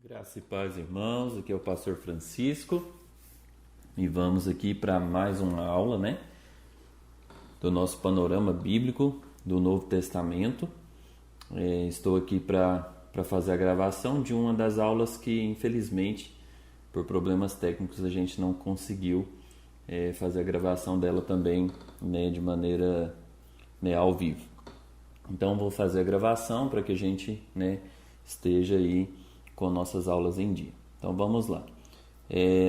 Graça e paz, irmãos. Aqui é o pastor Francisco e vamos aqui para mais uma aula, do nosso panorama bíblico do Novo Testamento. Estou aqui para fazer a gravação de uma das aulas que, infelizmente, por problemas técnicos, a gente não conseguiu fazer a gravação dela também, de maneira ao vivo. Então, vou fazer a gravação para que a gente esteja aí com nossas aulas em dia. Então vamos lá.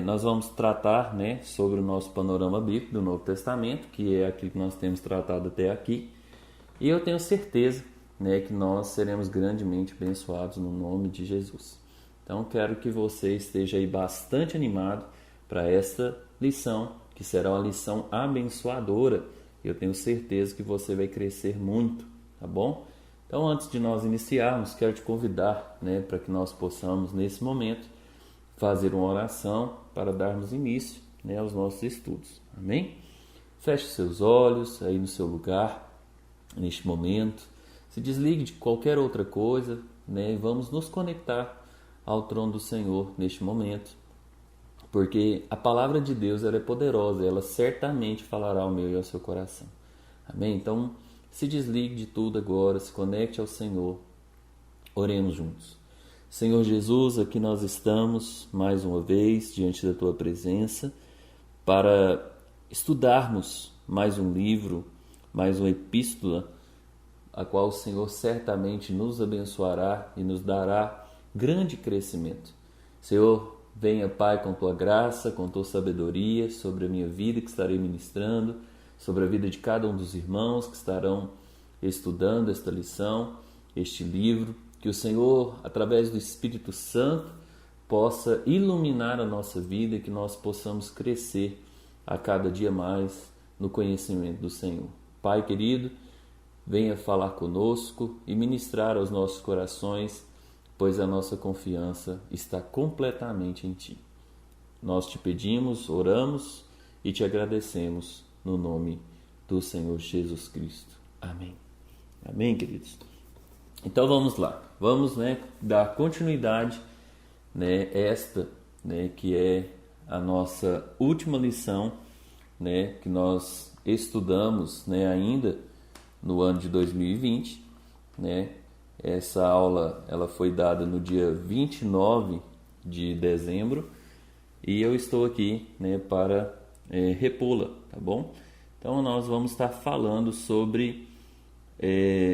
Nós vamos tratar sobre o nosso panorama bíblico do Novo Testamento, que é aquilo que nós temos tratado até aqui. E eu tenho certeza que nós seremos grandemente abençoados no nome de Jesus. Então quero que você esteja aí bastante animado para esta lição, que será uma lição abençoadora. Eu tenho certeza que você vai crescer muito, tá bom? Então, antes de nós iniciarmos, quero te convidar para que nós possamos, nesse momento, fazer uma oração para darmos início aos nossos estudos. Amém? Feche seus olhos aí no seu lugar, neste momento. Se desligue de qualquer outra coisa, e vamos nos conectar ao trono do Senhor neste momento. Porque a palavra de Deus ela é poderosa, ela certamente falará ao meu e ao seu coração. Amém? Então, se desligue de tudo agora, se conecte ao Senhor. Oremos juntos. Senhor Jesus, aqui nós estamos mais uma vez diante da Tua presença para estudarmos mais um livro, mais uma epístola, a qual o Senhor certamente nos abençoará e nos dará grande crescimento. Senhor, venha, Pai, com Tua graça, com Tua sabedoria sobre a minha vida que estarei ministrando, sobre a vida de cada um dos irmãos que estarão estudando esta lição, este livro, que o Senhor, através do Espírito Santo, possa iluminar a nossa vida e que nós possamos crescer a cada dia mais no conhecimento do Senhor. Pai querido, venha falar conosco e ministrar aos nossos corações, pois a nossa confiança está completamente em Ti. Nós te pedimos, oramos e te agradecemos no nome do Senhor Jesus Cristo. Amém. Amém, queridos? Então vamos lá. Vamos dar continuidade esta que é a nossa última lição que nós estudamos ainda no ano de 2020. Essa aula ela foi dada no dia 29 de dezembro e eu estou aqui para repô-la, tá bom? Então nós vamos estar falando sobre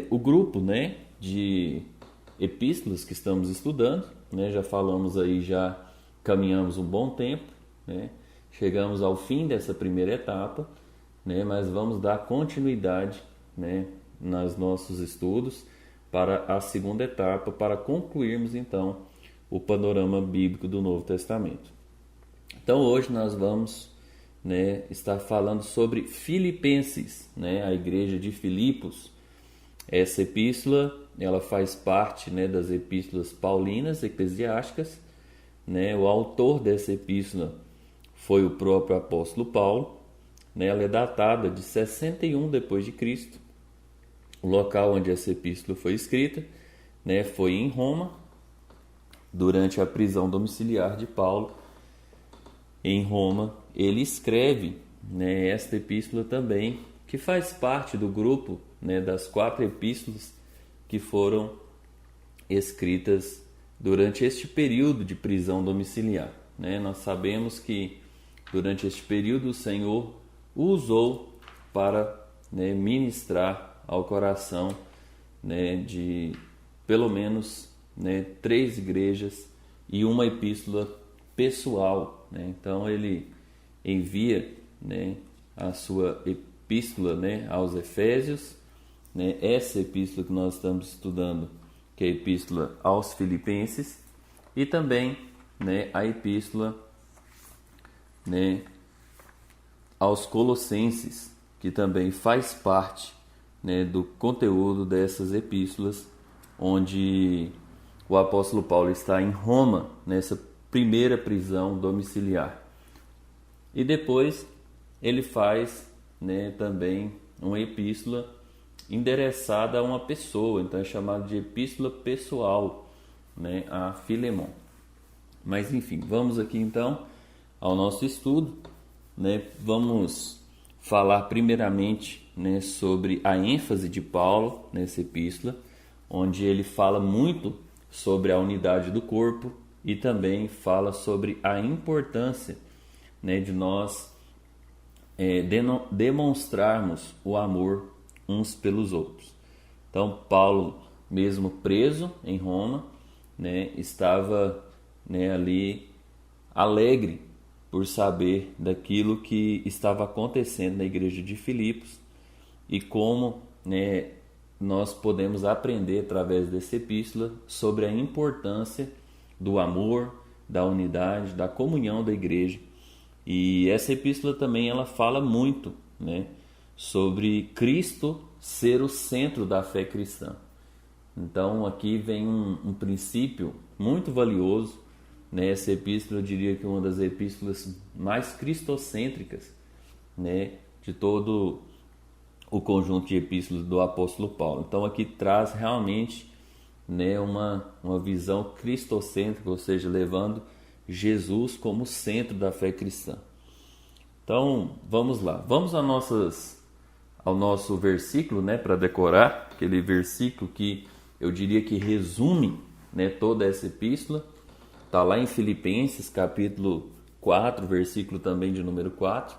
o grupo de epístolas que estamos estudando. Já falamos aí, já caminhamos um bom tempo, chegamos ao fim dessa primeira etapa, mas vamos dar continuidade nos nossos estudos para a segunda etapa, para concluirmos então o panorama bíblico do Novo Testamento. Então hoje nós vamos estar falando sobre Filipenses, a igreja de Filipos. Essa epístola ela faz parte das epístolas paulinas eclesiásticas. O autor dessa epístola foi o próprio apóstolo Paulo. Ela é datada de 61 depois de Cristo. O local onde essa epístola foi escrita foi em Roma, durante a prisão domiciliar de Paulo. Em Roma, ele escreve esta epístola também, que faz parte do grupo das 4 epístolas que foram escritas durante este período de prisão domiciliar. Nós sabemos que durante este período o Senhor o usou para ministrar ao coração de pelo menos 3 igrejas e uma epístola pessoal. Então ele envia a sua epístola aos Efésios, essa epístola que nós estamos estudando, que é a epístola aos Filipenses, e também a epístola aos Colossenses, que também faz parte do conteúdo dessas epístolas, onde o apóstolo Paulo está em Roma, nessa primeira prisão domiciliar. E depois ele faz também uma epístola endereçada a uma pessoa, então é chamado de epístola pessoal, a Filemon. Mas enfim, vamos aqui então ao nosso estudo, né? Vamos falar primeiramente, né, sobre a ênfase de Paulo nessa epístola, onde ele fala muito sobre a unidade do corpo e também fala sobre a importância, né, de nós demonstrarmos o amor uns pelos outros. Então, Paulo, mesmo preso em Roma, né, estava, né, ali alegre por saber daquilo que estava acontecendo na igreja de Filipos e como, né, nós podemos aprender através dessa epístola sobre a importância do amor, da unidade, da comunhão da igreja. E essa epístola também ela fala muito, né, sobre Cristo ser o centro da fé cristã. Então aqui vem um princípio muito valioso, né? Essa epístola eu diria que é uma das epístolas mais cristocêntricas, né, de todo o conjunto de epístolas do apóstolo Paulo. Então aqui traz realmente, né, uma visão cristocêntrica, ou seja, levando Jesus como centro da fé cristã. Então vamos lá, vamos ao nosso versículo, né, para decorar, aquele versículo que eu diria que resume, né, toda essa epístola. Está lá em Filipenses capítulo 4, versículo também de número 4,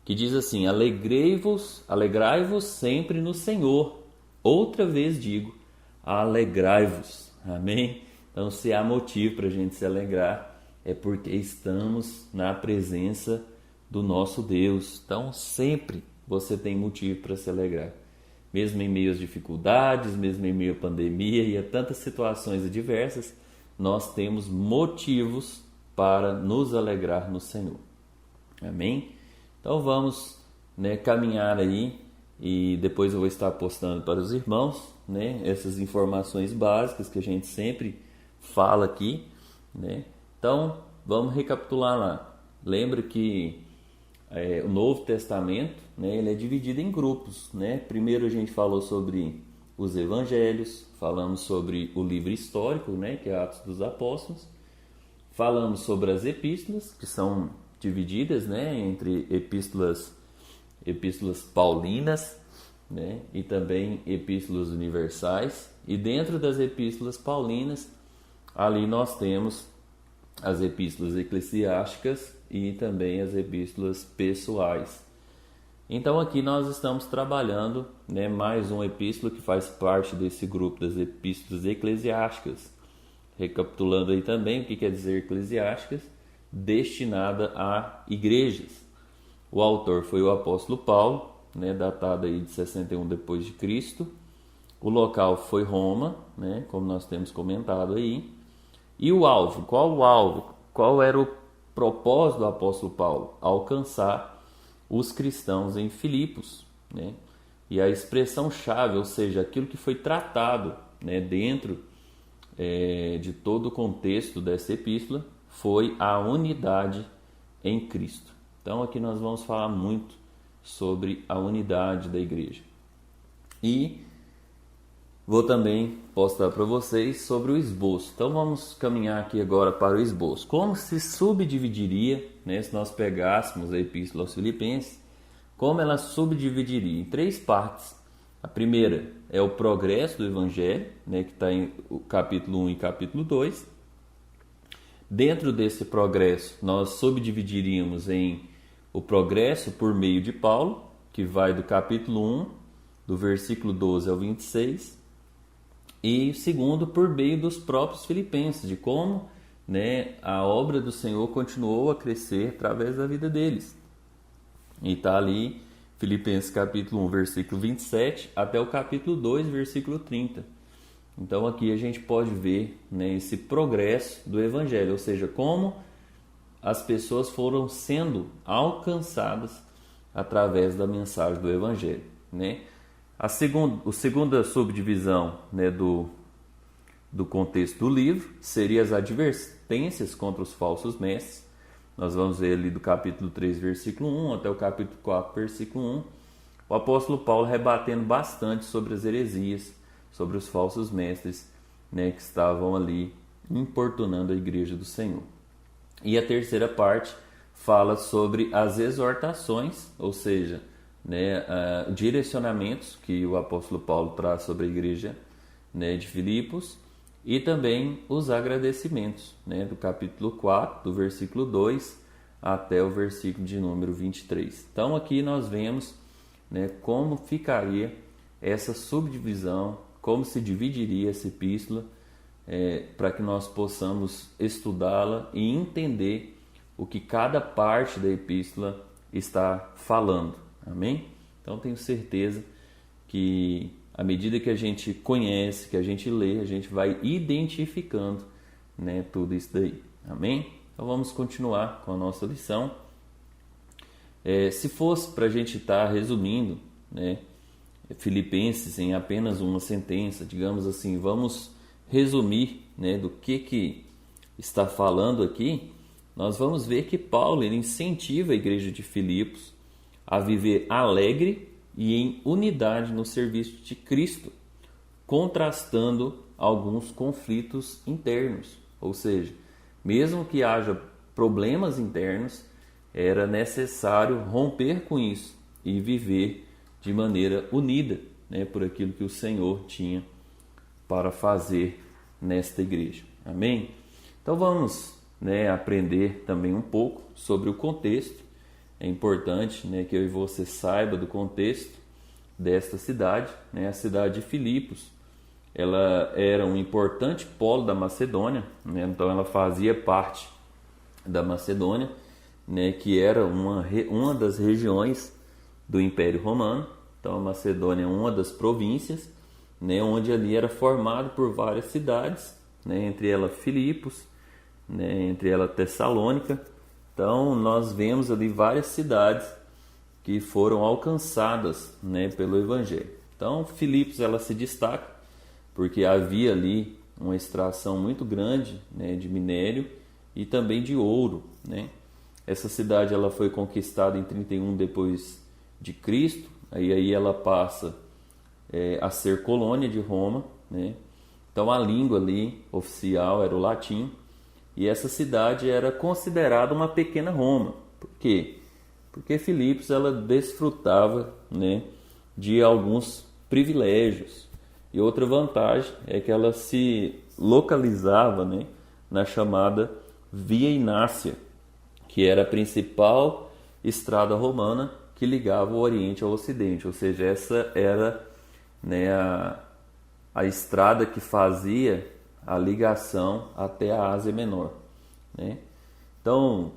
que diz assim: alegrai-vos sempre no Senhor. Outra vez digo, alegrai-vos. Amém? Então, se há motivo para a gente se alegrar, é porque estamos na presença do nosso Deus. Então, sempre você tem motivo para se alegrar. Mesmo em meio às dificuldades, mesmo em meio à pandemia e a tantas situações adversas, nós temos motivos para nos alegrar no Senhor. Amém? Então vamos, né, caminhar aí e depois eu vou estar postando para os irmãos, né, essas informações básicas que a gente sempre fala aqui, né? Então vamos recapitular lá. Lembra que o Novo Testamento, né, ele é dividido em grupos, né? Primeiro a gente falou sobre os evangelhos, falamos sobre o livro histórico, né, que é Atos dos Apóstolos, falamos sobre as epístolas, que são divididas, né, entre epístolas paulinas, né, e também epístolas universais, e dentro das epístolas paulinas, ali nós temos as epístolas eclesiásticas e também as epístolas pessoais. Então aqui nós estamos trabalhando, né, mais uma epístola que faz parte desse grupo das epístolas eclesiásticas. Recapitulando aí também o que quer dizer eclesiásticas, destinada a igrejas. O autor foi o apóstolo Paulo, né, datado aí de 61 depois de Cristo. O local foi Roma, né, como nós temos comentado aí. E o alvo, qual o alvo? Qual era o propósito do apóstolo Paulo? Alcançar os cristãos em Filipos, né? E a expressão-chave, ou seja, aquilo que foi tratado, né, dentro de todo o contexto dessa epístola, foi a unidade em Cristo. Então aqui nós vamos falar muito sobre a unidade da igreja. E vou também postar para vocês sobre o esboço. Então vamos caminhar aqui agora para o esboço. Como se subdividiria, né, se nós pegássemos a epístola aos Filipenses, como ela subdividiria em 3 partes. A primeira é o progresso do Evangelho, né, que está em capítulo 1 e capítulo 2. Dentro desse progresso, nós subdividiríamos em o progresso por meio de Paulo, que vai do capítulo 1, do versículo 12 ao 26, e o segundo por meio dos próprios filipenses, de como, né, a obra do Senhor continuou a crescer através da vida deles. E está ali Filipenses capítulo 1, versículo 27 até o capítulo 2, versículo 30. Então aqui a gente pode ver, né, esse progresso do Evangelho, ou seja, como as pessoas foram sendo alcançadas através da mensagem do Evangelho, né? A segunda subdivisão, né, do contexto do livro seria as advertências contra os falsos mestres. Nós vamos ver ali do capítulo 3, versículo 1 até o capítulo 4, versículo 1. O apóstolo Paulo rebatendo bastante sobre as heresias, sobre os falsos mestres, né, que estavam ali importunando a igreja do Senhor. E a terceira parte fala sobre as exortações, ou seja, né, direcionamentos que o apóstolo Paulo traz sobre a igreja, né, de Filipos, e também os agradecimentos, né, do capítulo 4, do versículo 2 até o versículo de número 23. Então aqui nós vemos, né, como ficaria essa subdivisão, como se dividiria essa epístola, para que nós possamos estudá-la e entender o que cada parte da epístola está falando. Amém? Então tenho certeza que à medida que a gente conhece, que a gente lê, a gente vai identificando, né, tudo isso daí. Amém? Então vamos continuar com a nossa lição. Se fosse para a gente estar resumindo, né, Filipenses em apenas uma sentença, digamos assim, vamos resumir, né, do que está falando aqui, nós vamos ver que Paulo ele incentiva a igreja de Filipos a viver alegre e em unidade no serviço de Cristo, contrastando alguns conflitos internos. Ou seja, mesmo que haja problemas internos, era necessário romper com isso e viver de maneira unida, né, por aquilo que o Senhor tinha para fazer nesta igreja. Amém? Então vamos, né, aprender também um pouco sobre o contexto. É importante, né, que eu e você saiba do contexto desta cidade, né? A cidade de Filipos, ela era um importante polo da Macedônia, né? Então ela fazia parte da Macedônia, né, que era uma das regiões do Império Romano. Então a Macedônia é uma das províncias, né, onde ali era formado por várias cidades, né, entre elas Filipos, né, entre elas Tessalônica. Então nós vemos ali várias cidades que foram alcançadas, né, pelo Evangelho. Então Filipos ela se destaca porque havia ali uma extração muito grande, né, de minério e também de ouro, né? Essa cidade ela foi conquistada em 31 depois de Cristo. Aí ela passa a ser colônia de Roma, né? Então a língua ali oficial era o latim, e essa cidade era considerada uma pequena Roma. Por quê? Porque Filipos ela desfrutava, né, de alguns privilégios. E outra vantagem é que ela se localizava, né, na chamada Via Inácia, que era a principal estrada romana que ligava o Oriente ao Ocidente. Ou seja, essa era, né, a estrada que fazia a ligação até a Ásia Menor, né? Então,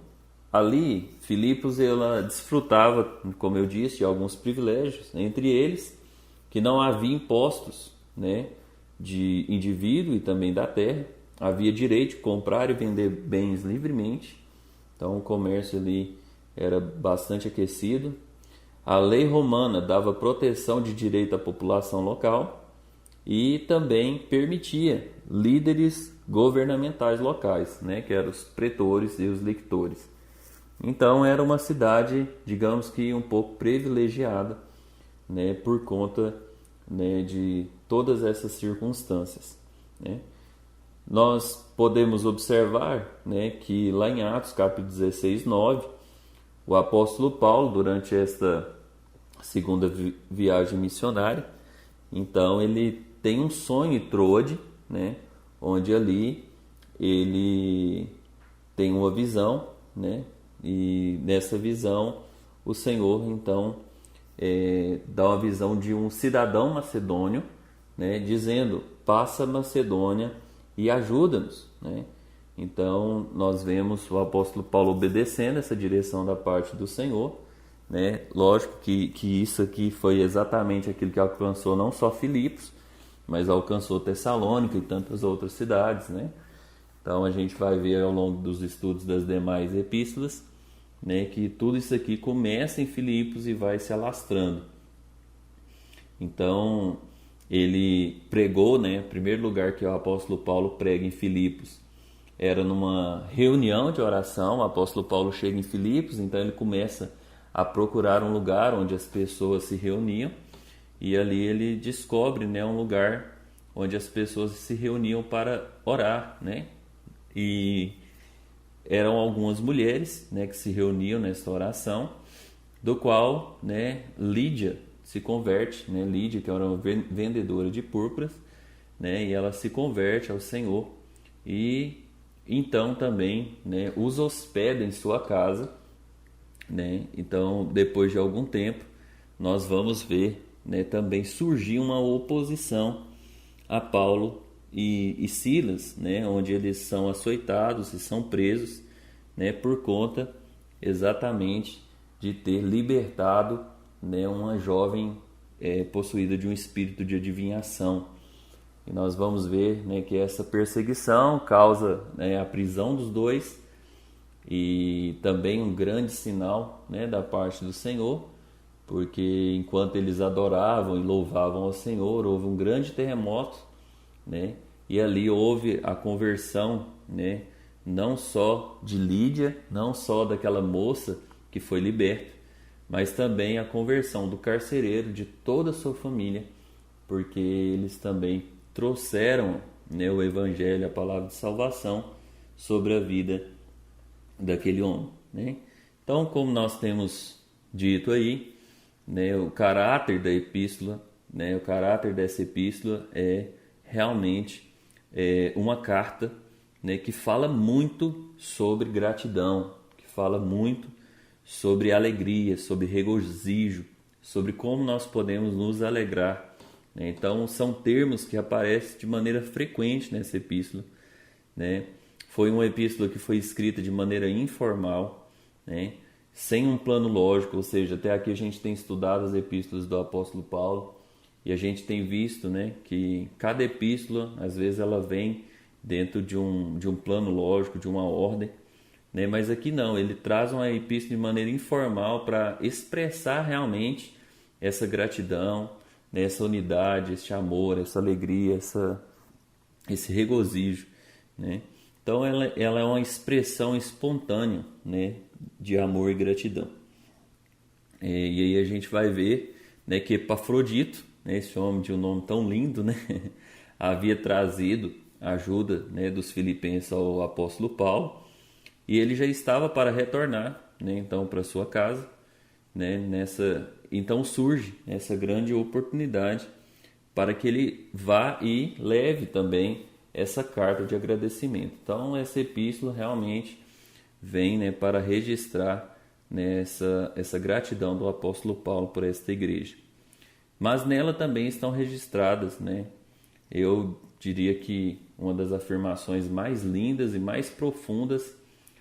ali, Filipos ela desfrutava, como eu disse, de alguns privilégios, entre eles que não havia impostos, né, de indivíduo e também da terra. Havia direito de comprar e vender bens livremente. Então o comércio ali era bastante aquecido. A lei romana dava proteção de direito à população local e também permitia líderes governamentais locais, né, que eram os pretores e os lictores. Então era uma cidade, digamos que um pouco privilegiada, né, por conta, né, de todas essas circunstâncias, né? Nós podemos observar, né, que lá em Atos capítulo 16, 9, o apóstolo Paulo, durante esta segunda viagem missionária, então ele tem um sonho em Troade, né, onde ali ele tem uma visão, né, e nessa visão o Senhor então dá uma visão de um cidadão macedônio, né, dizendo: passa a Macedônia e ajuda-nos, né? Então nós vemos o apóstolo Paulo obedecendo essa direção da parte do Senhor, né? Lógico que isso aqui foi exatamente aquilo que alcançou não só Filipos, mas alcançou Tessalônica e tantas outras cidades, né? Então a gente vai ver ao longo dos estudos das demais epístolas, né, que tudo isso aqui começa em Filipos e vai se alastrando. Então ele pregou, né, o primeiro lugar que o apóstolo Paulo prega em Filipos era numa reunião de oração. O apóstolo Paulo chega em Filipos, então ele começa a procurar um lugar onde as pessoas se reuniam, e ali ele descobre, né, um lugar onde as pessoas se reuniam para orar, né? E eram algumas mulheres, né, que se reuniam nesta oração, do qual, né, Lídia se converte, né, Lídia, que era uma vendedora de púrpuras, né, e ela se converte ao Senhor e então também, né, os hospeda em sua casa, né. Então, depois de algum tempo, nós vamos ver, né, também surgir uma oposição a Paulo e Silas, né, onde eles são açoitados e são presos, né, por conta exatamente de ter libertado, né, uma jovem possuída de um espírito de adivinhação. E nós vamos ver, né, que essa perseguição causa, né, a prisão dos dois e também um grande sinal, né, da parte do Senhor, porque enquanto eles adoravam e louvavam ao Senhor, houve um grande terremoto, né, e ali houve a conversão, né, não só de Lídia, não só daquela moça que foi liberta, mas também a conversão do carcereiro, de toda a sua família, porque eles também trouxeram, né, o Evangelho, a palavra de salvação sobre a vida daquele homem, né? Então, como nós temos dito aí, né, o caráter da epístola, né, o caráter dessa epístola é realmente uma carta, né, que fala muito sobre gratidão, que fala muito sobre alegria, sobre regozijo, sobre como nós podemos nos alegrar, né? Então, são termos que aparecem de maneira frequente nessa epístola, né? Foi uma epístola que foi escrita de maneira informal, né, sem um plano lógico, ou seja, até aqui a gente tem estudado as epístolas do apóstolo Paulo e a gente tem visto, né, que cada epístola, às vezes, ela vem dentro de um plano lógico, de uma ordem, né, mas aqui não, ele traz uma epístola de maneira informal para expressar realmente essa gratidão, né, essa unidade, esse amor, essa alegria, esse regozijo, né? Então ela é uma expressão espontânea, né, de amor e gratidão. E aí a gente vai ver, né, que Epafrodito, né, esse homem de um nome tão lindo, né, havia trazido a ajuda, né, dos filipenses ao apóstolo Paulo, e ele já estava para retornar, né, então para sua casa, né, então surge essa grande oportunidade para que ele vá e leve também essa carta de agradecimento. Então essa epístola realmente vem, né, para registrar, né, essa gratidão do apóstolo Paulo por esta igreja. Mas nela também estão registradas, né, eu diria que uma das afirmações mais lindas e mais profundas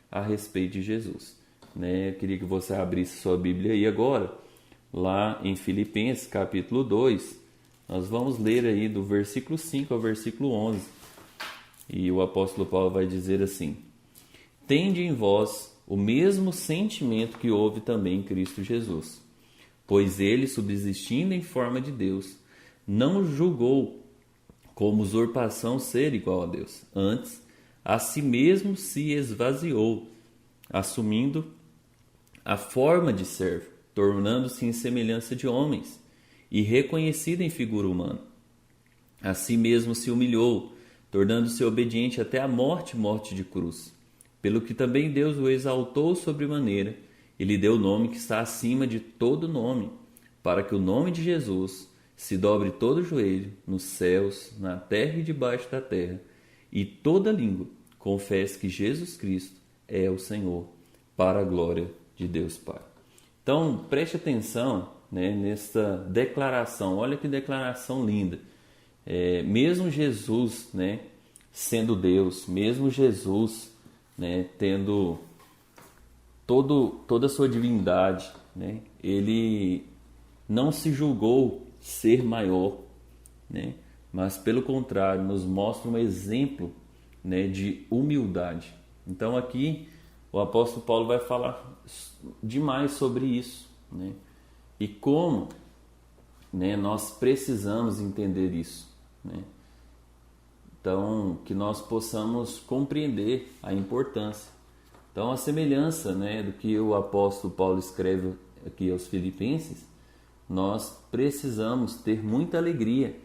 a respeito de Jesus, né? Eu queria que você abrisse sua Bíblia aí agora, lá em Filipenses capítulo 2, nós vamos ler aí do versículo 5 ao versículo 11. E o apóstolo Paulo vai dizer assim: tende em vós o mesmo sentimento que houve também em Cristo Jesus, pois ele, subsistindo em forma de Deus, não julgou como usurpação ser igual a Deus. Antes, a si mesmo se esvaziou, assumindo a forma de servo, tornando-se em semelhança de homens, e reconhecido em figura humana. A si mesmo se humilhou, tornando-se obediente até a morte de cruz. Pelo que também Deus o exaltou sobremaneira, e lhe deu o nome que está acima de todo nome, para que o nome de Jesus se dobre todo o joelho, nos céus, na terra e debaixo da terra, e toda língua confesse que Jesus Cristo é o Senhor, para a glória de Deus Pai. Então, preste atenção, né, nessa declaração. Olha que declaração linda. Mesmo Jesus, né, sendo Deus, mesmo Jesus, né, tendo toda a sua divindade, né, ele não se julgou ser maior, né, mas pelo contrário, nos mostra um exemplo, né, de humildade. Então aqui o apóstolo Paulo vai falar demais sobre isso, né, e como, né, nós precisamos entender isso, né? Então, que nós possamos compreender a importância. Então, a semelhança, né, do que o apóstolo Paulo escreve aqui aos Filipenses, nós precisamos ter muita alegria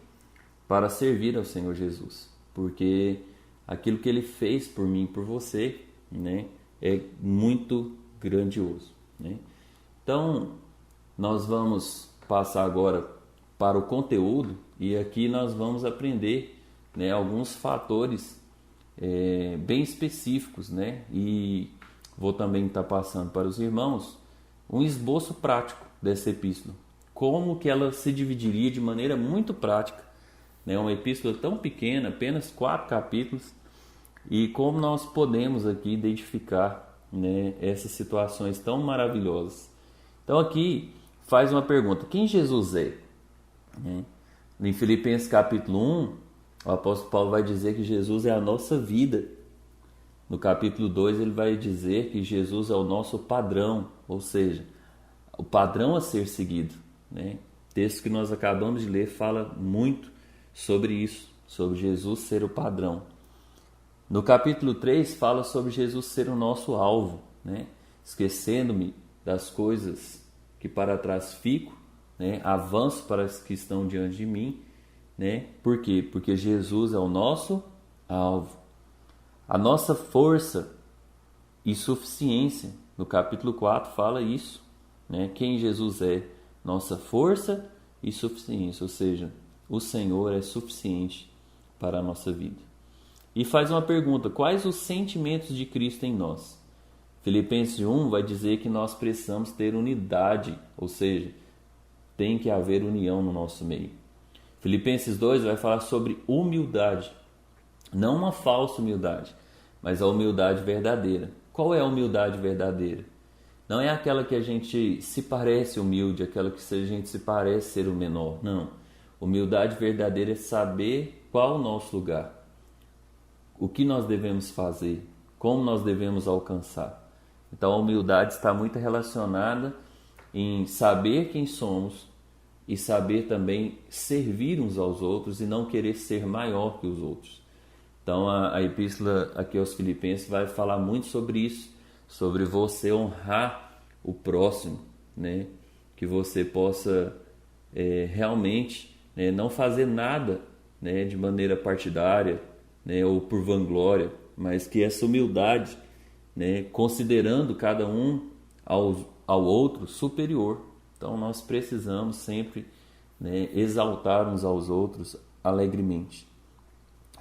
para servir ao Senhor Jesus, porque aquilo que Ele fez por mim e por você, né, é muito grandioso, né? Então, nós vamos passar agora para o conteúdo e aqui nós vamos aprender, né, alguns fatores bem específicos, né? E vou também estar passando para os irmãos um esboço prático dessa epístola, como que ela se dividiria de maneira muito prática, né? Uma epístola tão pequena, apenas 4 capítulos, e como nós podemos aqui identificar, né, essas situações tão maravilhosas. Então aqui faz uma pergunta: quem Jesus é? Em Filipenses capítulo 1, o apóstolo Paulo vai dizer que Jesus é a nossa vida. No capítulo 2 ele vai dizer que Jesus é o nosso padrão, ou seja, o padrão a ser seguido, né? O texto que nós acabamos de ler fala muito sobre isso, sobre Jesus ser o padrão. No capítulo 3 fala sobre Jesus ser o nosso alvo, né? Esquecendo-me das coisas que para trás fico, né? Avanço para as que estão diante de mim, né? Por quê? Porque Jesus é o nosso alvo. A nossa força e suficiência, no capítulo 4 fala isso, né? Quem Jesus é? Nossa força e suficiência, ou seja, o Senhor é suficiente para a nossa vida. E faz uma pergunta: quais os sentimentos de Cristo em nós? Filipenses 1 vai dizer que nós precisamos ter unidade, ou seja, tem que haver união no nosso meio. Filipenses 2 vai falar sobre humildade, não uma falsa humildade, mas a humildade verdadeira. Qual é a humildade verdadeira? Não é aquela que a gente se parece humilde, aquela que a gente se parece ser o menor, não. Humildade verdadeira é saber qual o nosso lugar, o que nós devemos fazer, como nós devemos alcançar. Então a humildade está muito relacionada em saber quem somos e saber também servir uns aos outros e não querer ser maior que os outros. Então a epístola aqui aos Filipenses vai falar muito sobre isso, sobre você honrar o próximo, né? Que você possa realmente, né, não fazer nada, né, de maneira partidária, né, ou por vanglória, mas que essa humildade, né, considerando cada um ao outro superior. Então nós precisamos sempre, né, exaltar uns aos outros alegremente.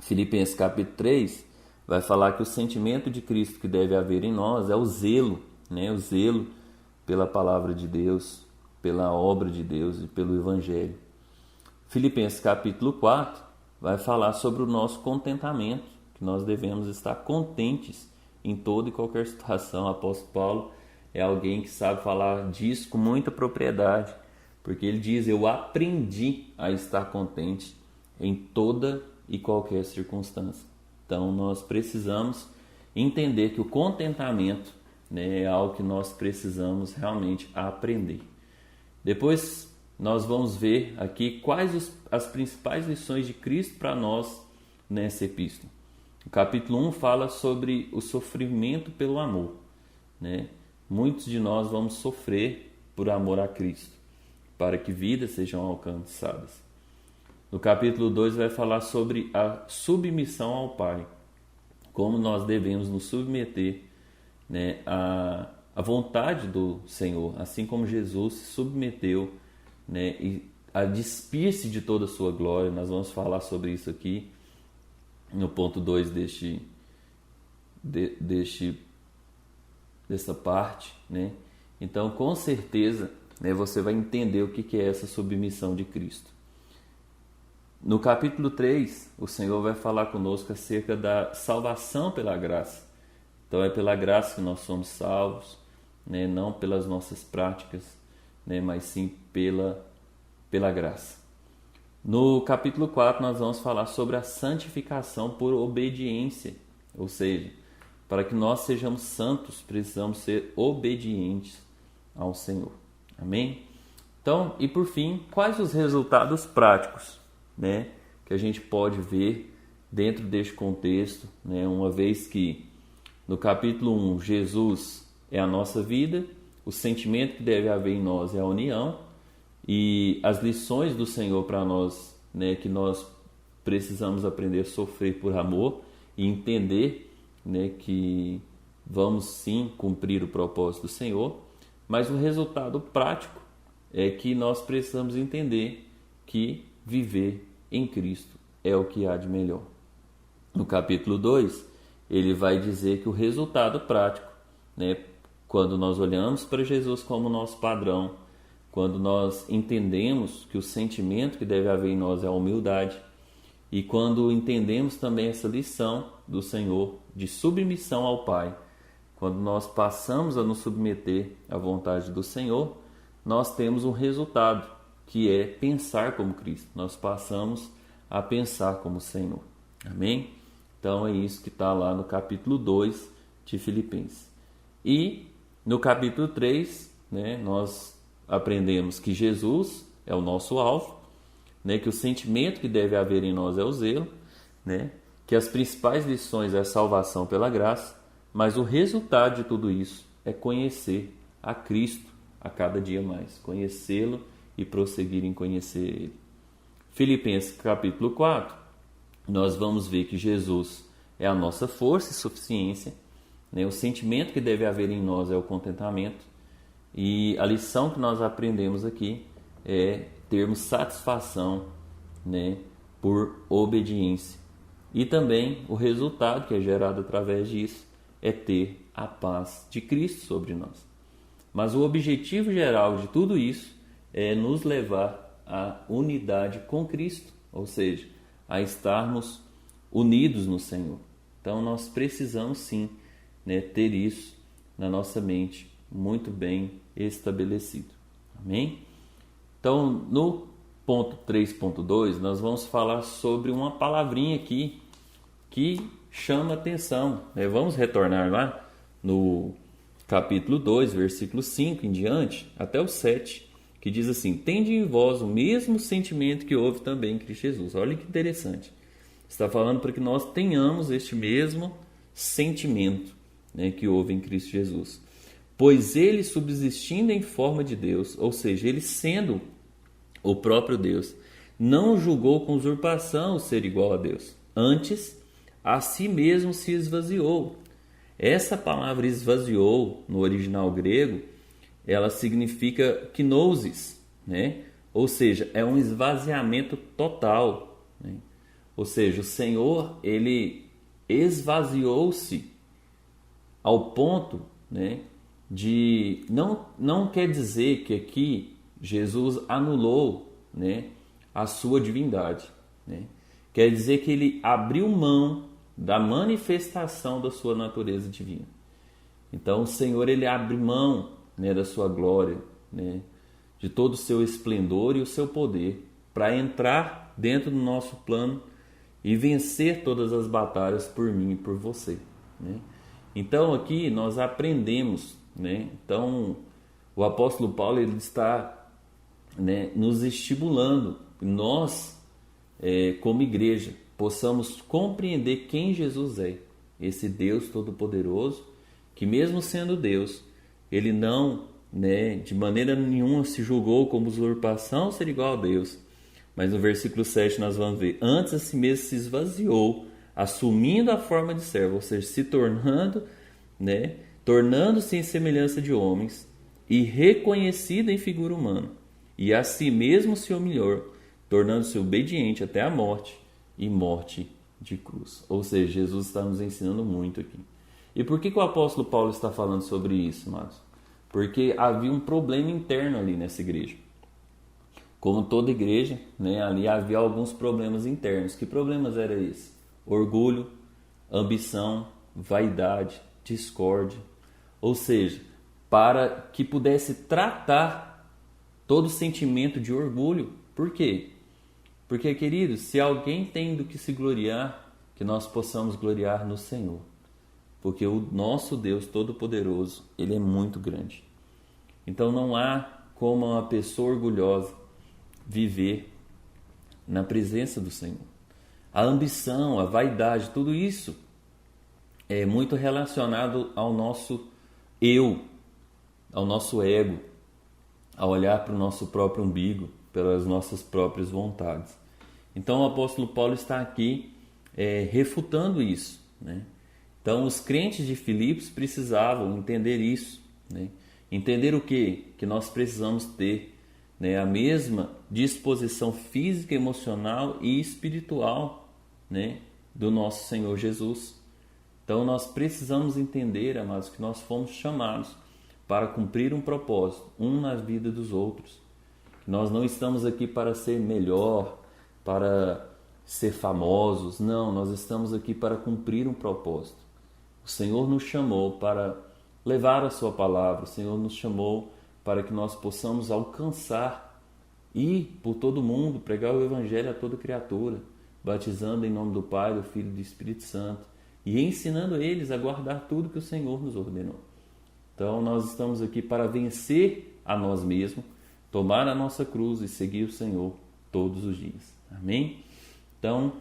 Filipenses capítulo 3 vai falar que o sentimento de Cristo que deve haver em nós é o zelo, né, o zelo pela palavra de Deus, pela obra de Deus e pelo Evangelho. Filipenses capítulo 4 vai falar sobre o nosso contentamento, que nós devemos estar contentes em toda e qualquer situação. O apóstolo Paulo é alguém que sabe falar disso com muita propriedade, porque ele diz: eu aprendi a estar contente em toda e qualquer circunstância. Então nós precisamos entender que o contentamento, né, é algo que nós precisamos realmente aprender. Depois nós vamos ver aqui quais as principais lições de Cristo para nós nessa epístola. O capítulo 1 fala sobre o sofrimento pelo amor, né? Muitos de nós vamos sofrer por amor a Cristo, para que vidas sejam alcançadas. No capítulo 2 vai falar sobre a submissão ao Pai, como nós devemos nos submeter, né, à vontade do Senhor, assim como Jesus se submeteu, né, e a despir-se de toda a sua glória. Nós vamos falar sobre isso aqui no ponto 2 dessa parte, né? Então, com certeza, né, você vai entender o que é essa submissão de Cristo. No capítulo 3, o Senhor vai falar conosco acerca da salvação pela graça. Então, é pela graça que nós somos salvos, né? Não pelas nossas práticas, né? Mas sim pela graça. No capítulo 4, nós vamos falar sobre a santificação por obediência, ou seja, para que nós sejamos santos, precisamos ser obedientes ao Senhor. Amém? Então, e por fim, quais os resultados práticos, né, que a gente pode ver dentro deste contexto, né, uma vez que no capítulo 1, Jesus é a nossa vida, o sentimento que deve haver em nós é a união, e as lições do Senhor para nós, né, que nós precisamos aprender a sofrer por amor e entender, né, que vamos sim cumprir o propósito do Senhor, mas o resultado prático é que nós precisamos entender que viver em Cristo é o que há de melhor. No capítulo 2, ele vai dizer que o resultado prático, né, quando nós olhamos para Jesus como nosso padrão, quando nós entendemos que o sentimento que deve haver em nós é a humildade, e quando entendemos também essa lição do Senhor de submissão ao Pai, quando nós passamos a nos submeter à vontade do Senhor, nós temos um resultado, que é pensar como Cristo. Nós passamos a pensar como o Senhor. Amém? Então é isso que está lá no capítulo 2 de Filipenses. E no capítulo 3, né, nós aprendemos que Jesus é o nosso alvo, né, que o sentimento que deve haver em nós é o zelo, né, que as principais lições é a salvação pela graça, mas o resultado de tudo isso é conhecer a Cristo a cada dia mais, conhecê-lo e prosseguir em conhecer Ele. Filipenses capítulo 4, nós vamos ver que Jesus é a nossa força e suficiência, né, o sentimento que deve haver em nós é o contentamento, e a lição que nós aprendemos aqui é termos satisfação, né, por obediência. E também o resultado que é gerado através disso é ter a paz de Cristo sobre nós. Mas o objetivo geral de tudo isso é nos levar à unidade com Cristo, ou seja, a estarmos unidos no Senhor. Então nós precisamos sim, né, ter isso na nossa mente muito bem estabelecido. Amém? Então, no ponto 3.2, nós vamos falar sobre uma palavrinha aqui que chama atenção. Vamos retornar lá no capítulo 2, versículo 5 em diante, até o 7, que diz assim: tende em vós o mesmo sentimento que houve também em Cristo Jesus. Olha que interessante. Está falando para que nós tenhamos este mesmo sentimento, né, que houve em Cristo Jesus. Pois ele, subsistindo em forma de Deus, ou seja, ele sendo o próprio Deus, não julgou com usurpação o ser igual a Deus. Antes, a si mesmo se esvaziou. Essa palavra esvaziou, no original grego, ela significa kenosis, né? Ou seja, é um esvaziamento total, né? Ou seja, o Senhor, ele esvaziou-se ao ponto, né, de... Não quer dizer que aqui Jesus anulou, né, a sua divindade, né? Quer dizer que ele abriu mão da manifestação da sua natureza divina. Então o Senhor, ele abre mão, né, da sua glória, né, de todo o seu esplendor e o seu poder, para entrar dentro do nosso plano e vencer todas as batalhas por mim e por você, né? Então aqui nós aprendemos, né? Então o apóstolo Paulo, ele está, né, nos estimulando, nós como igreja possamos compreender quem Jesus é, esse Deus Todo-Poderoso, que mesmo sendo Deus, ele não, né, de maneira nenhuma se julgou como usurpação ser igual a Deus. Mas no versículo 7 nós vamos ver: antes a si mesmo se esvaziou, assumindo a forma de servo, ou seja, se tornando, né, tornando-se em semelhança de homens e reconhecido em figura humana, e a si mesmo se humilhou, tornando-se obediente até a morte e morte de cruz. Ou seja, Jesus está nos ensinando muito aqui. E por que o apóstolo Paulo está falando sobre isso, amados? Porque havia um problema interno ali nessa igreja. Como toda igreja, né, ali havia alguns problemas internos. Que problemas eram esses? Orgulho, ambição, vaidade, discórdia. Ou seja, para que pudesse tratar todo sentimento de orgulho. Por quê? Porque, queridos, se alguém tem do que se gloriar, que nós possamos gloriar no Senhor. Porque o nosso Deus Todo-Poderoso, ele é muito grande. Então não há como uma pessoa orgulhosa viver na presença do Senhor. A ambição, a vaidade, tudo isso é muito relacionado ao nosso eu, ao nosso ego, a olhar para o nosso próprio umbigo, pelas nossas próprias vontades. Então o apóstolo Paulo está aqui refutando isso, né? Então, os crentes de Filipos precisavam entender isso, né? Entender o quê? Que nós precisamos ter, né, a mesma disposição física, emocional e espiritual, né, do nosso Senhor Jesus. Então, nós precisamos entender, amados, que nós fomos chamados para cumprir um propósito, um na vida dos outros. Nós não estamos aqui para ser melhor, para ser famosos. Não, nós estamos aqui para cumprir um propósito. O Senhor nos chamou para levar a sua palavra. O Senhor nos chamou para que nós possamos alcançar e por todo mundo pregar o Evangelho a toda criatura, batizando em nome do Pai, do Filho e do Espírito Santo e ensinando eles a guardar tudo que o Senhor nos ordenou. Então nós estamos aqui para vencer a nós mesmos, tomar a nossa cruz e seguir o Senhor todos os dias. Amém? Então,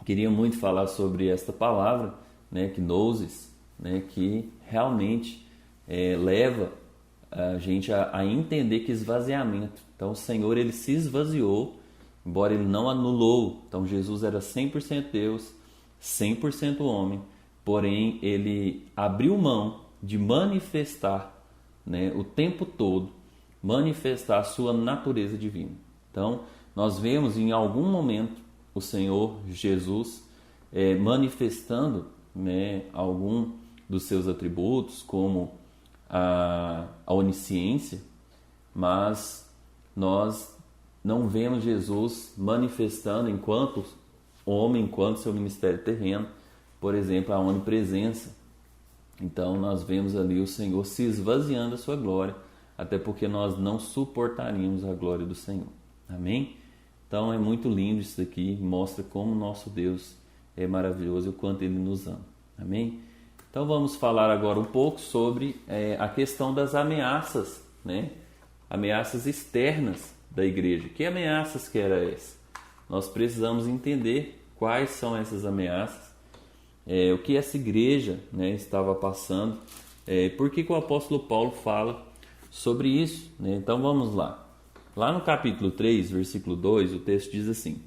queria muito falar sobre esta palavra, né, kenosis, né, que realmente leva a gente a entender que esvaziamento. Então, o Senhor, ele se esvaziou, embora ele não anulou. Então, Jesus era 100% Deus, 100% homem, porém, ele abriu mão de manifestar, né, o tempo todo, manifestar a sua natureza divina. Então, nós vemos em algum momento o Senhor Jesus manifestando, né, algum dos seus atributos, como a onisciência, mas nós não vemos Jesus manifestando enquanto homem, enquanto seu ministério terreno, por exemplo, a onipresença. Então nós vemos ali o Senhor se esvaziando da sua glória, até porque nós não suportaríamos a glória do Senhor. Amém? Então é muito lindo isso daqui, mostra como nosso Deus é maravilhoso e o quanto Ele nos ama. Amém? Então vamos falar agora um pouco sobre a questão das ameaças, né? Ameaças externas da igreja. Que ameaças que era essa? Nós precisamos entender quais são essas ameaças, o que essa igreja, né, estava passando, por que o apóstolo Paulo fala sobre isso, né? Então vamos lá. Lá no capítulo 3, versículo 2, o texto diz assim: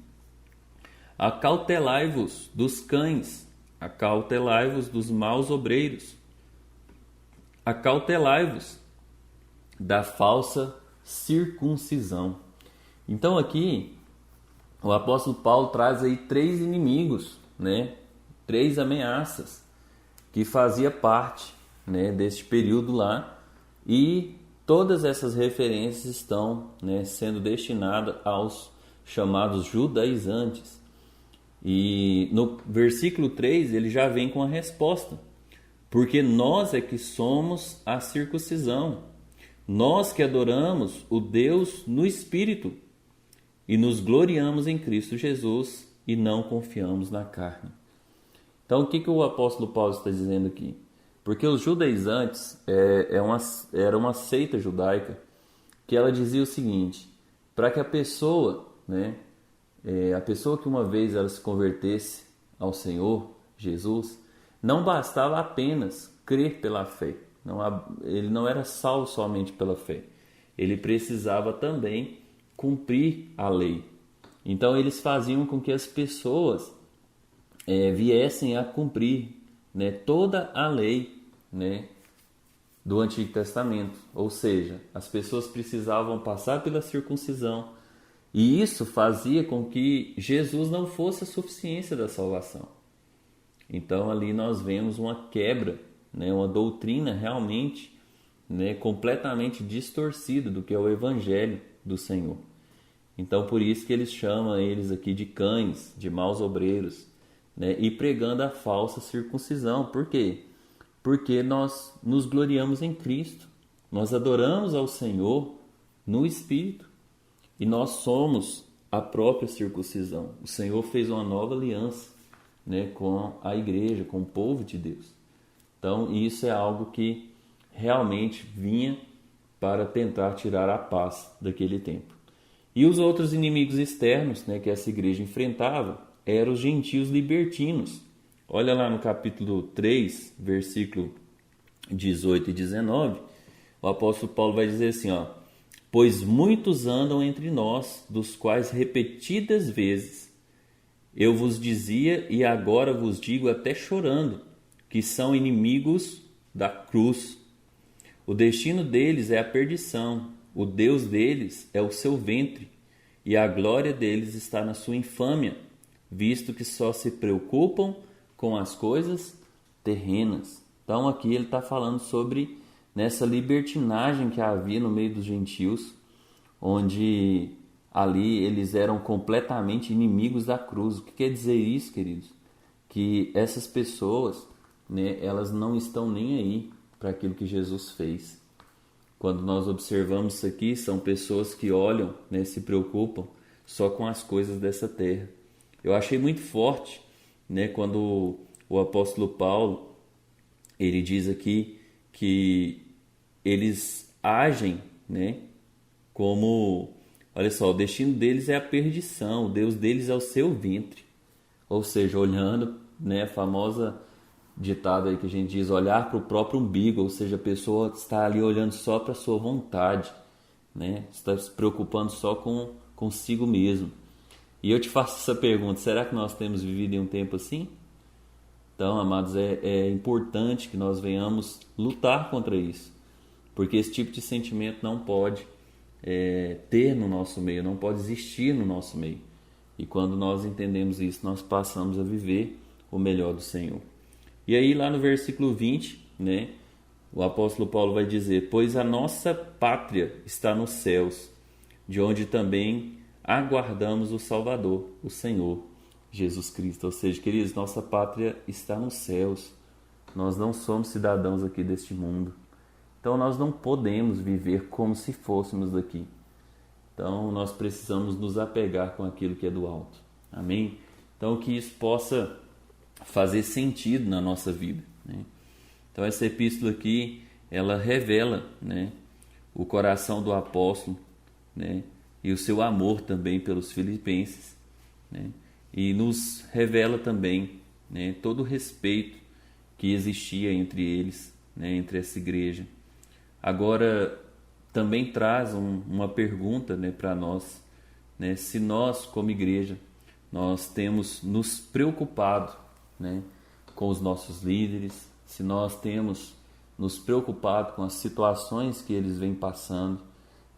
acautelai-vos dos cães, acautelai-vos dos maus obreiros, acautelai-vos da falsa circuncisão. Então aqui o apóstolo Paulo traz aí 3 inimigos, né? 3 ameaças que fazia parte, né, deste período lá, e todas essas referências estão, né, sendo destinadas aos chamados judaizantes. E no versículo 3 ele já vem com a resposta: porque nós é que somos a circuncisão, nós que adoramos o Deus no Espírito e nos gloriamos em Cristo Jesus e não confiamos na carne. Então o que o apóstolo Paulo está dizendo aqui? Porque os judaizantes era uma seita judaica que ela dizia o seguinte: para que a pessoa, né, a pessoa que uma vez ela se convertesse ao Senhor Jesus, não bastava apenas crer pela fé. Ele não era salvo somente pela fé. Ele precisava também cumprir a lei. Então eles faziam com que as pessoas viessem a cumprir, né, toda a lei, né, do Antigo Testamento. Ou seja, as pessoas precisavam passar pela circuncisão, e isso fazia com que Jesus não fosse a suficiência da salvação. Então ali nós vemos uma quebra, né, uma doutrina realmente, né, completamente distorcida do que é o Evangelho do Senhor. Então por isso que eles chamam eles aqui de cães, de maus obreiros, né, e pregando a falsa circuncisão. Por quê? Porque nós nos gloriamos em Cristo, nós adoramos ao Senhor no Espírito e nós somos a própria circuncisão. O Senhor fez uma nova aliança, né, com a igreja, com o povo de Deus. Então isso é algo que realmente vinha para tentar tirar a paz daquele tempo. E os outros inimigos externos, né, que essa igreja enfrentava eram os gentios libertinos. Olha lá no capítulo 3, versículo 18 e 19, o apóstolo Paulo vai dizer assim, ó: pois muitos andam entre nós, dos quais repetidas vezes eu vos dizia e agora vos digo até chorando, que são inimigos da cruz. O destino deles é a perdição, o Deus deles é o seu ventre, e a glória deles está na sua infâmia, visto que só se preocupam com as coisas terrenas. Então aqui ele está falando sobre nessa libertinagem que havia no meio dos gentios, onde ali eles eram completamente inimigos da cruz. O que quer dizer isso, queridos? Que essas pessoas, né, elas não estão nem aí para aquilo que Jesus fez. Quando nós observamos isso aqui, são pessoas que olham, né, se preocupam só com as coisas dessa terra. Eu achei muito forte, né, quando o apóstolo Paulo, ele diz aqui que eles agem, né, como, olha só, o destino deles é a perdição, o Deus deles é o seu ventre. Ou seja, olhando, né, a famosa ditado aí que a gente diz, olhar para o próprio umbigo, ou seja, a pessoa está ali olhando só para a sua vontade, né, está se preocupando só com consigo mesmo. E eu te faço essa pergunta, será que nós temos vivido em um tempo assim? Então, amados, é importante que nós venhamos lutar contra isso, porque esse tipo de sentimento não pode ter no nosso meio, não pode existir no nosso meio. E quando nós entendemos isso, nós passamos a viver o melhor do Senhor. E aí lá no versículo 20, né, o apóstolo Paulo vai dizer: pois a nossa pátria está nos céus, de onde também aguardamos o Salvador, o Senhor Jesus Cristo. Ou seja, queridos, nossa pátria está nos céus. Nós não somos cidadãos aqui deste mundo. Então nós não podemos viver como se fôssemos daqui. Então nós precisamos nos apegar com aquilo que é do alto. Amém? Então que isso possa fazer sentido na nossa vida, né? Então essa epístola aqui, ela revela, né, o coração do apóstolo, né, e o seu amor também pelos filipenses, né, e nos revela também, né, todo o respeito que existia entre eles, né, entre essa igreja. Agora também traz uma pergunta, né, para nós, né, se nós como igreja nós temos nos preocupado, né, com os nossos líderes, se nós temos nos preocupado com as situações que eles vêm passando,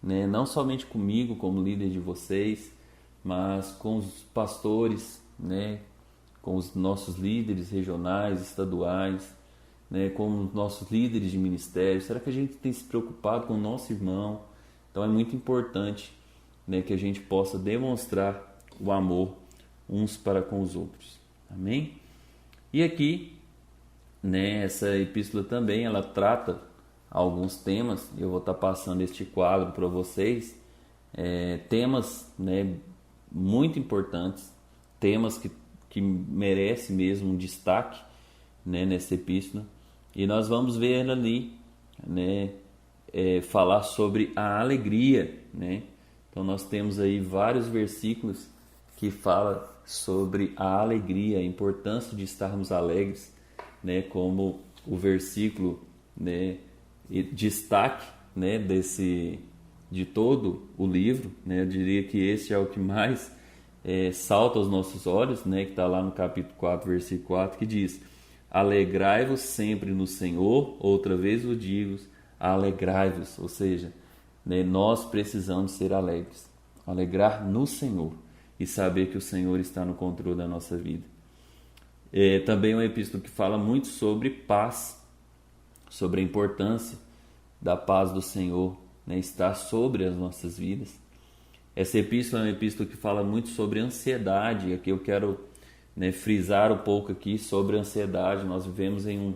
né, não somente comigo como líder de vocês, mas com os pastores, né, com os nossos líderes regionais, estaduais, né, com os nossos líderes de ministério. Será que a gente tem se preocupado com o nosso irmão? Então é muito importante, né, que a gente possa demonstrar o amor uns para com os outros. Amém? E aqui, né, essa epístola também, ela trata alguns temas. Eu vou estar passando este quadro para vocês, temas, né, muito importantes, temas que merecem mesmo um destaque, né, nessa epístola. E nós vamos ver ali, né, falar sobre a alegria, né? Então nós temos aí vários versículos que falam sobre a alegria, a importância de estarmos alegres, né, como o versículo, né, destaque, né, de todo o livro, né, eu diria que esse é o que mais salta aos nossos olhos, né, que está lá no capítulo 4, versículo 4, que diz: alegrai-vos sempre no Senhor, outra vez o digo, alegrai-vos. Ou seja, né, nós precisamos ser alegres, alegrar no Senhor e saber que o Senhor está no controle da nossa vida. Também é uma epístola que fala muito sobre paz, sobre a importância da paz do Senhor, né, estar sobre as nossas vidas. Essa epístola é uma epístola que fala muito sobre ansiedade. Aqui eu quero, né, frisar um pouco aqui sobre a ansiedade. Nós vivemos em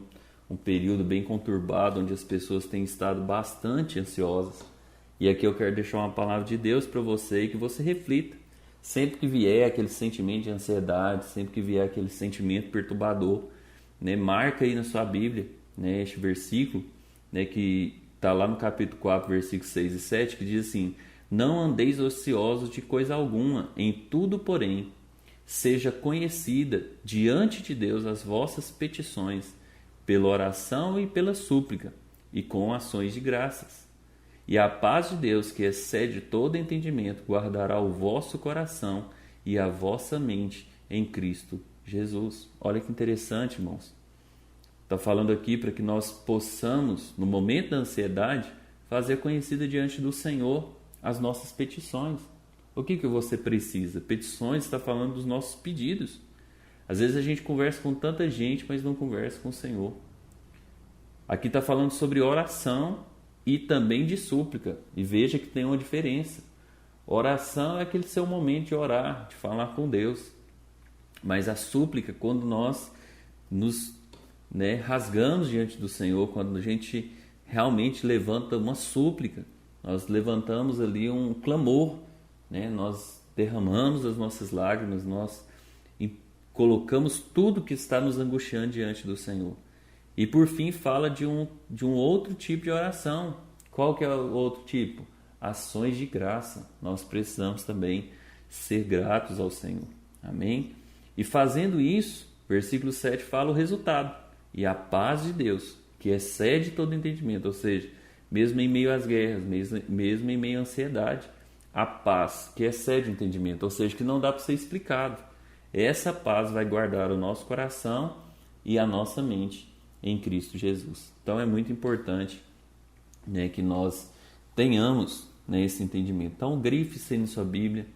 um período bem conturbado, onde as pessoas têm estado bastante ansiosas. E aqui eu quero deixar uma palavra de Deus para você e que você reflita. Sempre que vier aquele sentimento de ansiedade, sempre que vier aquele sentimento perturbador, né, marca aí na sua Bíblia, né, este versículo, né, que está lá no capítulo 4, versículos 6 e 7, que diz assim: não andeis ociosos de coisa alguma, em tudo, porém, seja conhecida diante de Deus as vossas petições, pela oração e pela súplica, e com ações de graças. E a paz de Deus, que excede todo entendimento, guardará o vosso coração e a vossa mente em Cristo Jesus. Olha que interessante, irmãos. Está falando aqui para que nós possamos, no momento da ansiedade, fazer conhecida diante do Senhor as nossas petições. O que você precisa? Petições está falando dos nossos pedidos. Às vezes a gente conversa com tanta gente, mas não conversa com o Senhor. Aqui está falando sobre oração e também de súplica. E veja que tem uma diferença. Oração é aquele seu momento de orar, de falar com Deus. Mas a súplica, quando nós nos rasgamos diante do Senhor, quando a gente realmente levanta uma súplica, nós levantamos ali um clamor, nós derramamos as nossas lágrimas, nós colocamos tudo que está nos angustiando diante do Senhor. E por fim fala de um outro tipo de oração. Qual que é o outro tipo? Ações de graça. Nós precisamos também ser gratos ao Senhor. Amém? E fazendo isso, versículo 7 fala o resultado. E a paz de Deus, que excede todo entendimento, ou seja, mesmo em meio às guerras, mesmo em meio à ansiedade, a paz que excede o entendimento, ou seja, que não dá para ser explicado. Essa paz vai guardar o nosso coração e a nossa mente em Cristo Jesus. Então é muito importante que nós tenhamos esse entendimento. Então grife-se na sua Bíblia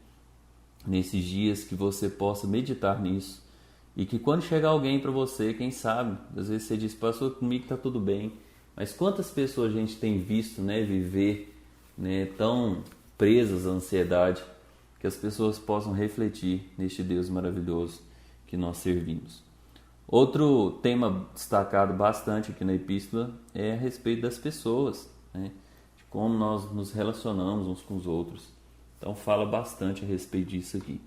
nesses dias, que você possa meditar nisso e que quando chegar alguém para você, quem sabe, às vezes você diz, pastor, comigo está tudo bem, mas quantas pessoas a gente tem visto viver tão presas à ansiedade, que as pessoas possam refletir neste Deus maravilhoso que nós servimos. Outro tema destacado bastante aqui na epístola é a respeito das pessoas, de como nós nos relacionamos uns com os outros. Então fala bastante a respeito disso aqui.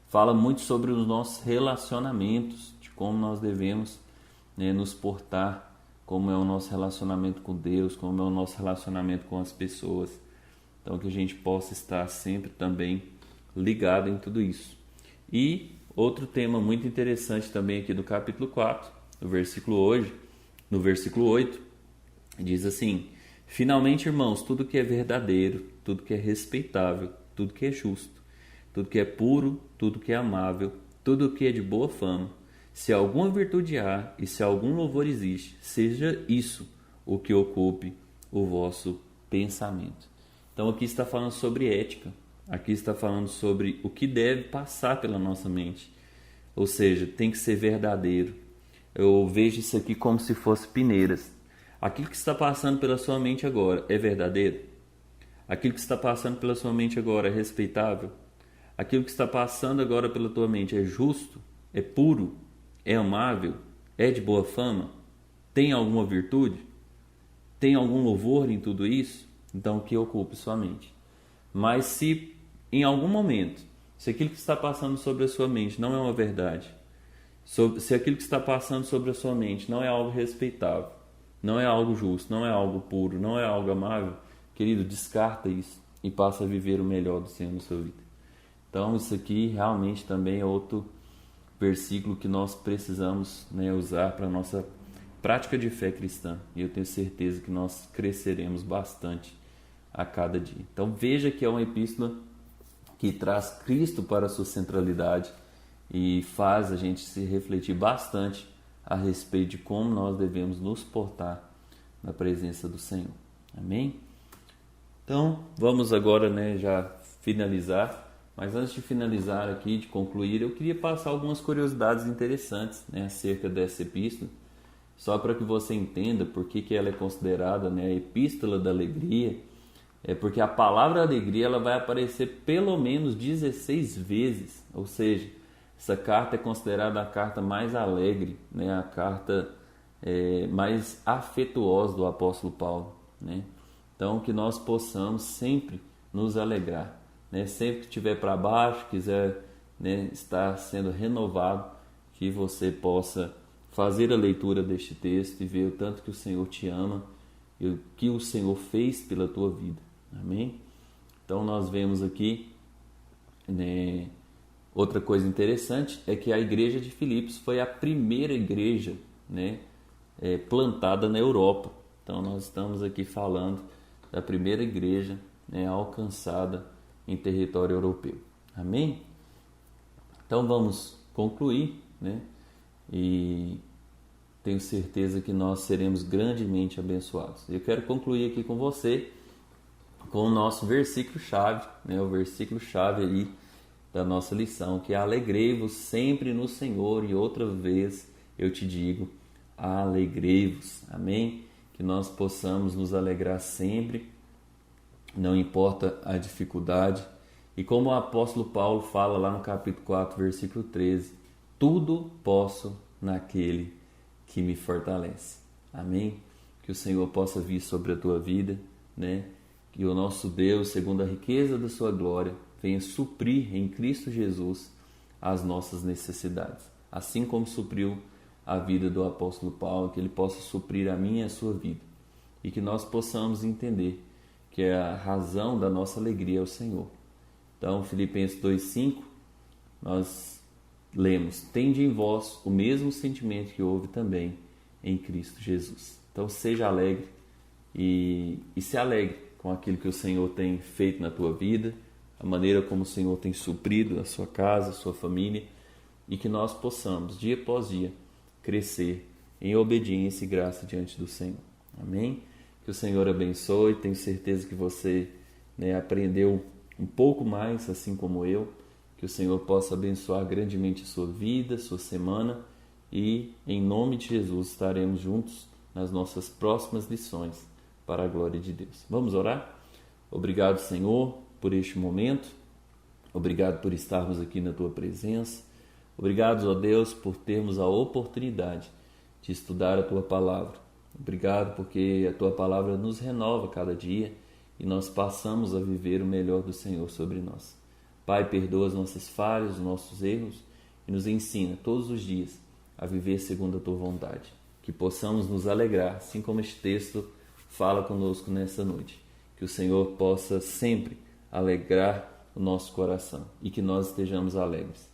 Fala muito sobre os nossos relacionamentos, de como nós devemos nos portar, como é o nosso relacionamento com Deus, como é o nosso relacionamento com as pessoas. Então que a gente possa estar sempre também ligado em tudo isso. E outro tema muito interessante também aqui do capítulo 4, no versículo 8, diz assim: finalmente, irmãos, tudo que é verdadeiro, tudo que é respeitável, tudo que é justo, tudo que é puro, tudo que é amável, tudo que é de boa fama, se alguma virtude há e se algum louvor existe, seja isso o que ocupe o vosso pensamento. Então aqui está falando sobre ética. Aqui está falando sobre o que deve passar pela nossa mente. Ou seja, tem que ser verdadeiro. Eu vejo isso aqui como se fosse peneiras. Aquilo que está passando pela sua mente agora é verdadeiro? Aquilo que está passando pela sua mente agora é respeitável? Aquilo que está passando agora pela tua mente é justo? É puro? É amável? É de boa fama? Tem alguma virtude? Tem algum louvor em tudo isso? Então que ocupe sua mente. Mas se em algum momento, se aquilo que está passando sobre a sua mente não é uma verdade, se aquilo que está passando sobre a sua mente não é algo respeitável, não é algo justo, não é algo puro, não é algo amável, querido, descarta isso e passa a viver o melhor do Senhor na sua vida. Então isso aqui realmente também é outro versículo que nós precisamos usar para a nossa prática de fé cristã. E eu tenho certeza que nós cresceremos bastante a cada dia. Então veja que é uma epístola que traz Cristo para a sua centralidade e faz a gente se refletir bastante a respeito de como nós devemos nos portar na presença do Senhor. Amém? Então vamos agora já finalizar, mas antes de finalizar aqui, de concluir, eu queria passar algumas curiosidades interessantes acerca dessa epístola, só para que você entenda por que ela é considerada a epístola da alegria. É porque a palavra alegria ela vai aparecer pelo menos 16 vezes, ou seja, essa carta é considerada a carta mais alegre, a carta mais afetuosa do apóstolo Paulo. Então que nós possamos sempre nos alegrar, sempre que estiver para baixo, quiser estar sendo renovado, que você possa fazer a leitura deste texto e ver o tanto que o Senhor te ama e o que o Senhor fez pela tua vida. Amém? Então nós vemos aqui outra coisa interessante é que a igreja de Filipos foi a primeira igreja plantada na Europa. Então nós estamos aqui falando da primeira igreja alcançada em território europeu. Amém? Então vamos concluir, e tenho certeza que nós seremos grandemente abençoados. Eu quero concluir aqui com você com o nosso versículo-chave, né? O versículo-chave aí da nossa lição, que é: alegrei-vos sempre no Senhor, e outra vez eu te digo, alegrei-vos. Amém? Que nós possamos nos alegrar sempre, não importa a dificuldade. E como o apóstolo Paulo fala lá no capítulo 4, versículo 13, tudo posso naquele que me fortalece. Amém? Que o Senhor possa vir sobre a tua vida, né? Que o nosso Deus, segundo a riqueza da sua glória, venha suprir em Cristo Jesus as nossas necessidades. Assim como supriu a vida do apóstolo Paulo, que ele possa suprir a minha e a sua vida. E que nós possamos entender que a razão da nossa alegria é o Senhor. Então, Filipenses 2,5, nós lemos: tende em vós o mesmo sentimento que houve também em Cristo Jesus. Então, seja alegre e se alegre com aquilo que o Senhor tem feito na tua vida, a maneira como o Senhor tem suprido a sua casa, a sua família, e que nós possamos, dia após dia, crescer em obediência e graça diante do Senhor. Amém? Que o Senhor abençoe. Tenho certeza que você, aprendeu um pouco mais, assim como eu. Que o Senhor possa abençoar grandemente a sua vida, a sua semana, e em nome de Jesus estaremos juntos nas nossas próximas lições para a glória de Deus. Vamos orar? Obrigado, Senhor, por este momento. Obrigado por estarmos aqui na tua presença. Obrigado, ó Deus, por termos a oportunidade de estudar a tua palavra. Obrigado porque a tua palavra nos renova cada dia e nós passamos a viver o melhor do Senhor sobre nós. Pai, perdoa as nossas falhas, os nossos erros e nos ensina todos os dias a viver segundo a tua vontade. Que possamos nos alegrar, assim como este texto fala conosco nessa noite. Que o Senhor possa sempre alegrar o nosso coração e que nós estejamos alegres,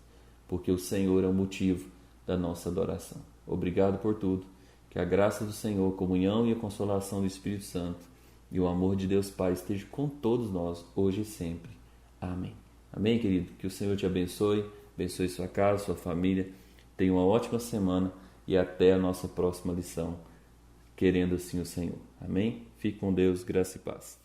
porque o Senhor é o motivo da nossa adoração. Obrigado por tudo. Que a graça do Senhor, a comunhão e a consolação do Espírito Santo e o amor de Deus Pai esteja com todos nós, hoje e sempre. Amém. Amém, querido? Que o Senhor te abençoe sua casa, sua família. Tenha uma ótima semana e até a nossa próxima lição, querendo assim o Senhor. Amém? Fique com Deus, graça e paz.